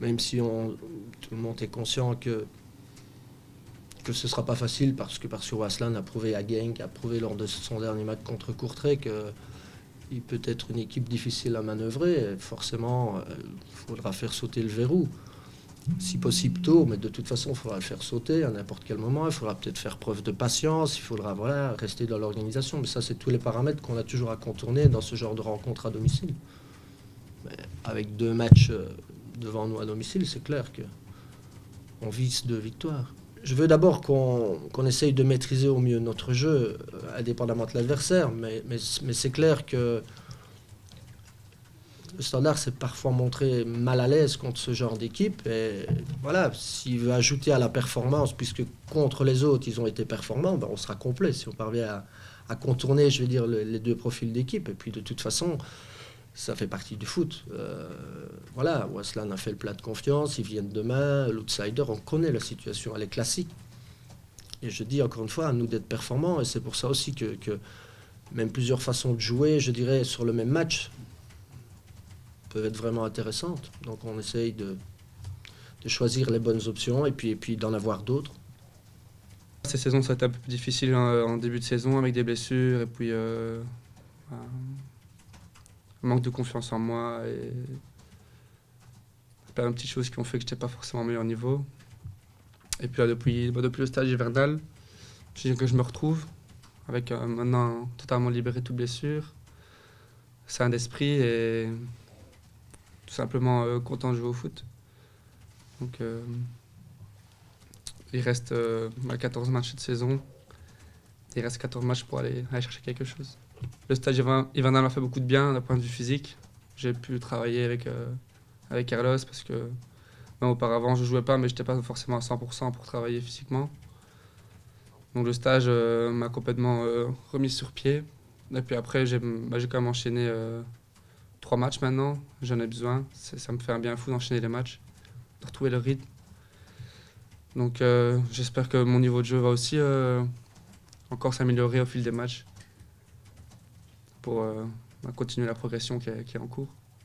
même si tout le monde est conscient que ce ne sera pas facile parce que Waasland a prouvé à Genk, a prouvé lors de son dernier match contre Courtrai qu'il peut être une équipe difficile à manœuvrer. Et forcément, il faudra faire sauter le verrou. Si possible tôt, mais de toute façon, il faudra le faire sauter à n'importe quel moment. Il faudra peut-être faire preuve de patience, il faudra rester dans l'organisation. Mais ça, c'est tous les paramètres qu'on a toujours à contourner dans ce genre de rencontre à domicile. Mais avec 2 matchs devant nous à domicile, c'est clair qu'on vise 2 victoires. Je veux d'abord qu'on essaye de maîtriser au mieux notre jeu, indépendamment de l'adversaire, mais c'est clair que le Standard s'est parfois montré mal à l'aise contre ce genre d'équipe. Et voilà, s'il veut ajouter à la performance, puisque contre les autres, ils ont été performants, ben on sera complet si on parvient à contourner, je veux dire, les 2 profils d'équipe. Et puis de toute façon, ça fait partie du foot. Voilà, Waasland a fait le plat de confiance, ils viennent demain, l'outsider, on connaît la situation, elle est classique. Et je dis encore une fois, à nous d'être performants, et c'est pour ça aussi que même plusieurs façons de jouer, je dirais, sur le même match, peuvent être vraiment intéressantes. Donc on essaye de choisir les bonnes options et puis d'en avoir d'autres. Cette saison, ça a été un peu plus difficile en début de saison avec des blessures et puis manque de confiance en moi et plein de petites choses qui ont fait que je n'étais pas forcément au meilleur niveau. Et puis là, depuis le stage hivernal, je dis que je me retrouve avec maintenant totalement libéré de toute blessure, sain d'esprit et tout simplement content de jouer au foot. Donc il reste 14 matchs de saison. Il reste 14 matchs pour aller chercher quelque chose. Le stage hivernal m'a fait beaucoup de bien d'un point de vue physique. J'ai pu travailler avec Carlos parce que même auparavant je jouais pas mais je n'étais pas forcément à 100% pour travailler physiquement. Donc le stage m'a complètement remis sur pied. Et puis après j'ai quand même enchaîné 3 matchs maintenant. J'en ai besoin. Ça me fait un bien fou d'enchaîner les matchs, de retrouver le rythme. Donc j'espère que mon niveau de jeu va aussi encore s'améliorer au fil des matchs pour continuer la progression qui est en cours.